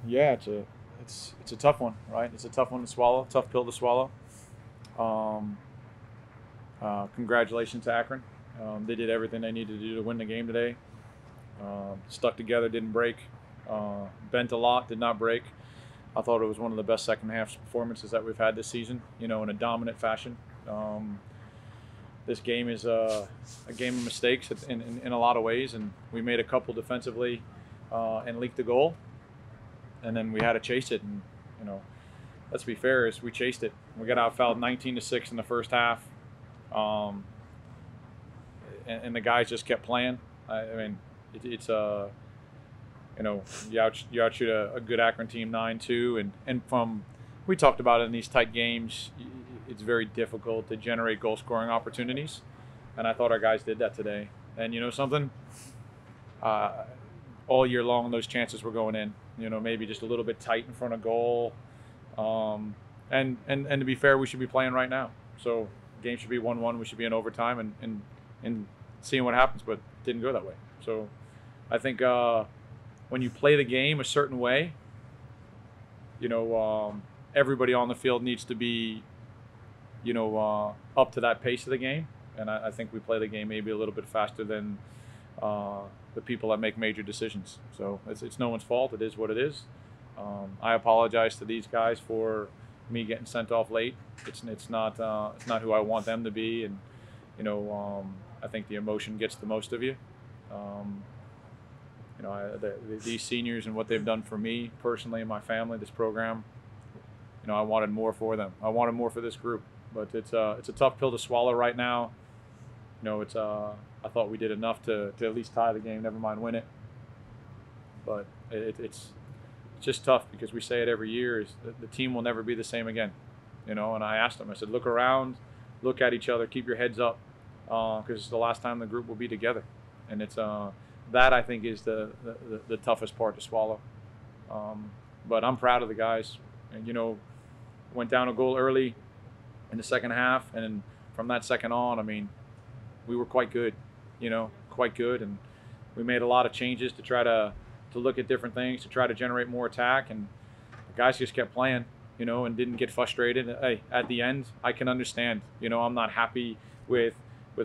Yeah, it's a tough one, right? It's a tough one to swallow, tough pill to swallow. Um, Congratulations to Akron. They did everything they needed to do to win the game today. Stuck together, didn't break. Bent a lot, did not break. I thought it was one of the best second half performances that we've had this season. In a dominant fashion. This game is a game of mistakes in a lot of ways, and we made a couple defensively and leaked the goal, and then we had to chase it. And you know, let's be fair, is we chased it. We got outfouled 19-6 in the first half, um, and the guys just kept playing. I mean, it's you outshoot a good Akron team 9-2, and from we talked about it in these tight games, it's very difficult to generate goal scoring opportunities, and I thought our guys did that today. And you know something, uh, all year long those chances were going in. Maybe just a little bit tight in front of goal. And to be fair, we should be playing right now. So the game should be 1-1. We should be in overtime and seeing what happens, but it didn't go that way. So I think when you play the game a certain way, everybody on the field needs to be, up to that pace of the game. And I think we play the game maybe a little bit faster than the people that make major decisions. So it's no one's fault. It is what it is. I apologize to these guys for me getting sent off late. It's not who I want them to be, and I think the emotion gets the most of you. Um, these seniors and what they've done for me personally and my family, this program. I wanted more for them. I wanted more for this group, but it's a tough pill to swallow right now. I thought we did enough to at least tie the game, never mind win it. But it's just tough because we say it every year: is the team will never be the same again. And I asked them, I said, look around, look at each other, keep your heads up, because it's the last time the group will be together. And it's that I think is the toughest part to swallow. But I'm proud of the guys, and went down a goal early in the second half, and from that second on, I mean, we were quite good, quite good, and we made a lot of changes to try to look at different things, to try to generate more attack, and the guys just kept playing, and didn't get frustrated. Hey, at the end, I can understand. I'm not happy with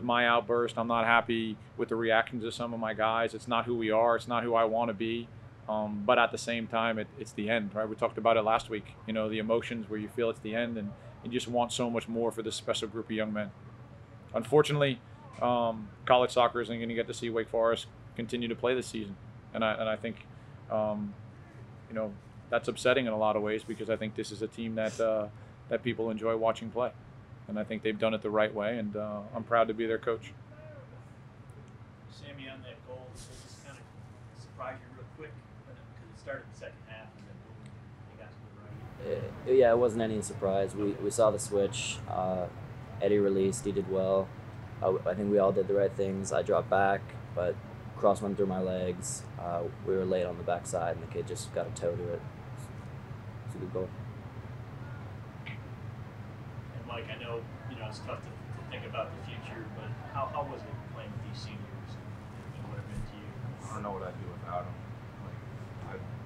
my outburst. I'm not happy with the reactions of some of my guys. It's not who we are. It's not who I want to be. But at the same time, it's the end, right? We talked about it last week. The emotions where you feel it's the end, and you just want so much more for this special group of young men. Unfortunately, college soccer isn't going to get to see Wake Forest continue to play this season, and I think, that's upsetting in a lot of ways because I think this is a team that people enjoy watching play, and I think they've done it the right way, and I'm proud to be their coach. Sammy, on that goal, it just kind of surprised you real quick because it started the second half and then boom, they got to the right. Yeah, it wasn't any surprise. We saw the switch. Eddie released. He did well. I think we all did the right things. I dropped back, but cross went through my legs. We were late on the backside, and the kid just got a toe to it. It's a good goal. And Mike, I know it's tough to think about the future, but how was it playing with these seniors and what it meant to you? I don't know what I'd do without them.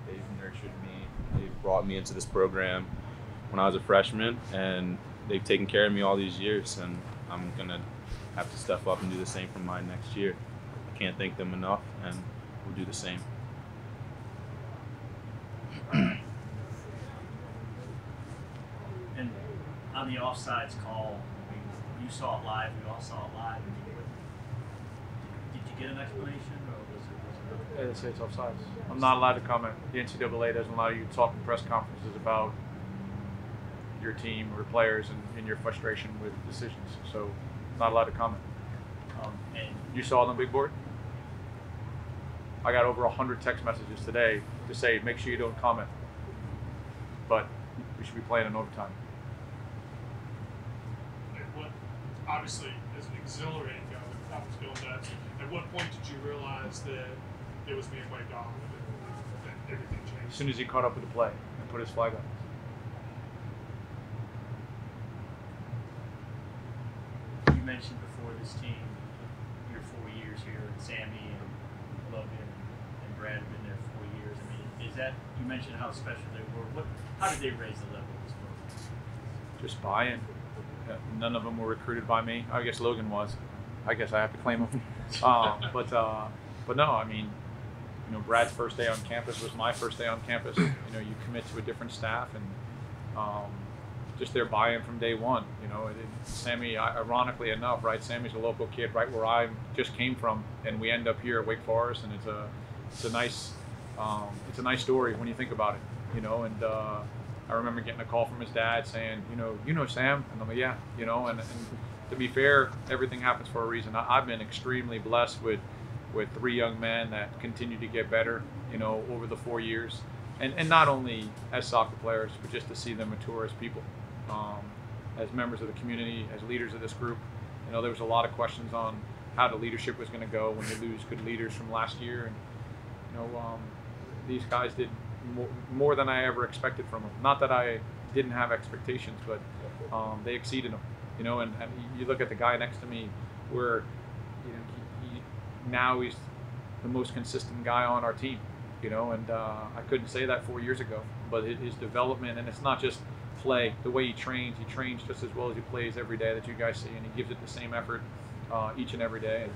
They've nurtured me. They've brought me into this program when I was a freshman, and they've taken care of me all these years. And I'm gonna have to step up and do the same for mine next year. I can't thank them enough, and we'll do the same. And on the offsides call, you saw it live. We all saw it live. Did you get an explanation, or was it? They say it's offsides. I'm not allowed to comment. The NCAA doesn't allow you to talk in press conferences about your team or players and your frustration with decisions. So, I'm not allowed to comment. And You saw it on the big board? I got over 100 text messages today to say, make sure you don't comment. But we should be playing in overtime. Obviously, as an exhilarating guy, I was feeling that. At what point did you realize that it was being wiped off and that everything changed? As soon as he caught up with the play and put his flag up. you mentioned before this team, your 4 years here, and Sammy and Logan and Brad have been there 4 years. I mean, is that, you mentioned how special they were. How did they raise the level of this program? Just buy-in. None of them were recruited by me. I guess Logan was. I guess I have to claim him. But no, I mean, Brad's first day on campus was my first day on campus. You commit to a different staff, and just their buy-in from day one. Sammy, ironically enough, right? Sammy's a local kid, right where I just came from, and we end up here at Wake Forest, and it's a nice story when you think about it. And I remember getting a call from his dad saying, Sam, and I'm like, yeah, and to be fair, everything happens for a reason. I've been extremely blessed with 3 young men that continue to get better, over the 4 years, and not only as soccer players, but just to see them mature as people, as members of the community, as leaders of this group. There was a lot of questions on how the leadership was going to go when you lose good leaders from last year, and these guys did more than I ever expected from them. Not that I didn't have expectations, but they exceeded them. And you look at the guy next to me, where now he's the most consistent guy on our team. And I couldn't say that 4 years ago. But his development, and it's not just play. The way he trains just as well as he plays every day that you guys see, and he gives it the same effort each and every day.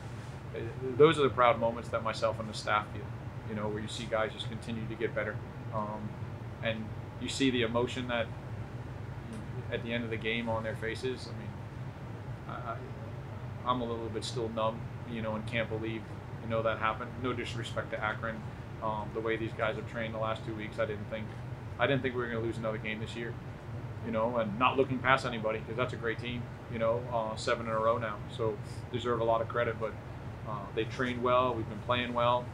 And those are the proud moments that myself and the staff feel. Where you see guys just continue to get better, and you see the emotion that at the end of the game on their faces. I mean, I'm a little bit still numb, and can't believe, that happened. No disrespect to Akron, the way these guys have trained the last 2 weeks. I didn't think we were going to lose another game this year, and not looking past anybody, because that's a great team, 7 in a row now, so deserve a lot of credit. But they trained well. We've been playing well.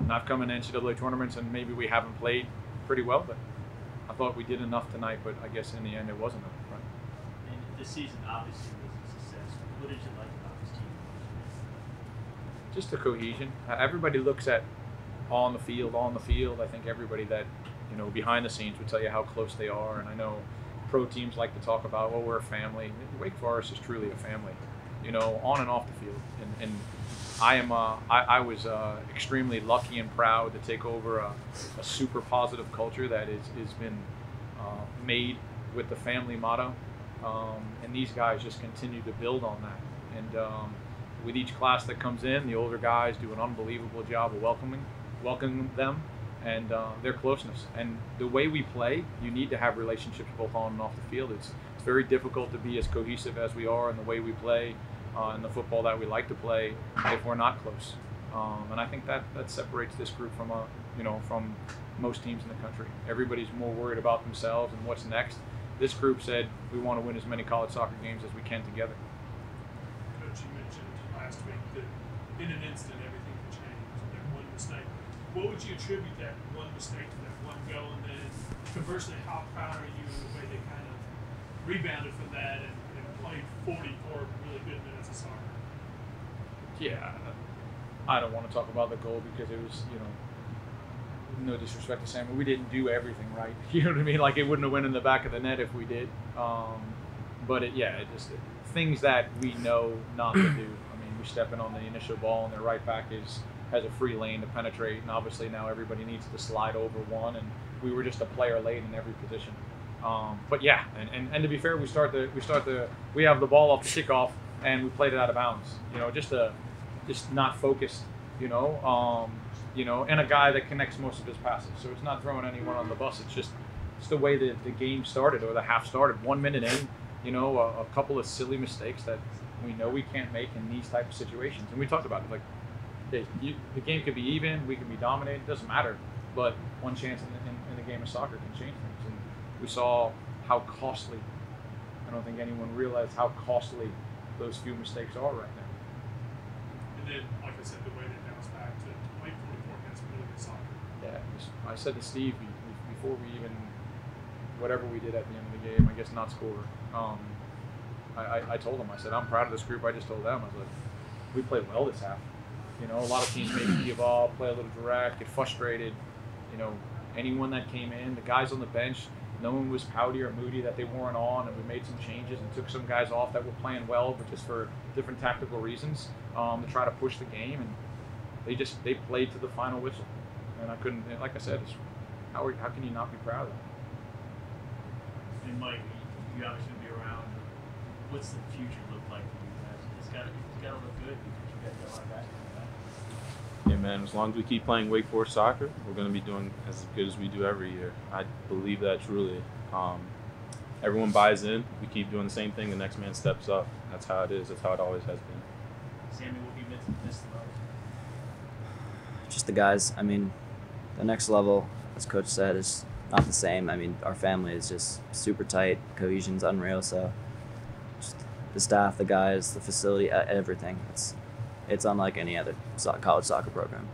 Not coming to NCAA tournaments, and maybe we haven't played pretty well, but I thought we did enough tonight. But I guess in the end, it wasn't enough. Right? And this season obviously was a success. What did you like about this team? Just the cohesion. Everybody looks at on the field. I think everybody that behind the scenes would tell you how close they are. And I know pro teams like to talk about, well, we're a family. Wake Forest is truly a family, on and off the field. And I was extremely lucky and proud to take over a super positive culture that has been made with the family motto, and these guys just continue to build on that. And with each class that comes in, the older guys do an unbelievable job of welcoming them, and their closeness. And the way we play, you need to have relationships both on and off the field. It's very difficult to be as cohesive as we are in the way we play. In the football that we like to play, if we're not close, and I think that separates this group from from most teams in the country. Everybody's more worried about themselves and what's next. This group said we want to win as many college soccer games as we can together. Coach, you mentioned last week that in an instant everything can change. That one mistake. What would you attribute that one mistake to, that one goal, and then conversely, how proud are you of the way they kind of rebounded from that and played 44 really good minutes of soccer? Yeah, I don't want to talk about the goal because it was, no disrespect to Sam, but we didn't do everything right. You know what I mean? Like, it wouldn't have went in the back of the net if we did. But things that we know not to do. I mean, we step in on the initial ball, and their right back has a free lane to penetrate, and obviously now everybody needs to slide over one, and we were just a player late in every position. But yeah, and to be fair, we have the ball off the kickoff, and we played it out of bounds. Just not focused. And a guy that connects most of his passes. So it's not throwing anyone on the bus. It's the way that the game started, or the half started. 1 minute in, a couple of silly mistakes that we know we can't make in these type of situations. And we talked about it. Like, the game could be even, we could be dominated. It doesn't matter. But one chance in the game of soccer can change things. And we saw how costly. I don't think anyone realized how costly those few mistakes are right now. And then, like I said, the way they bounced back to play 44 minutes of really good soccer. Yeah, I said to Steve before we even, whatever we did at the end of the game, I guess not score. I told him, I said, I'm proud of this group. I just told them, I was like, we played well this half. A lot of teams maybe give up, play a little direct, get frustrated. Anyone that came in, the guys on the bench, no one was pouty or moody that they weren't on, and we made some changes and took some guys off that were playing well, but just for different tactical reasons, to try to push the game. And they played to the final whistle. and I couldn't. And like I said, how can you not be proud of that? And Mike, you obviously be around. What's the future look like for you guys? It's got to look good because you guys got a lot of basketball. Yeah, man, as long as we keep playing Wake Forest soccer, we're going to be doing as good as we do every year. I believe that truly. Everyone buys in. We keep doing the same thing. The next man steps up. That's how it is. That's how it always has been. Sammy, what do you miss the most? Just the guys. I mean, the next level, as Coach said, is not the same. I mean, our family is just super tight. Cohesion's unreal. So, just the staff, the guys, the facility, everything. It's unlike any other college soccer program.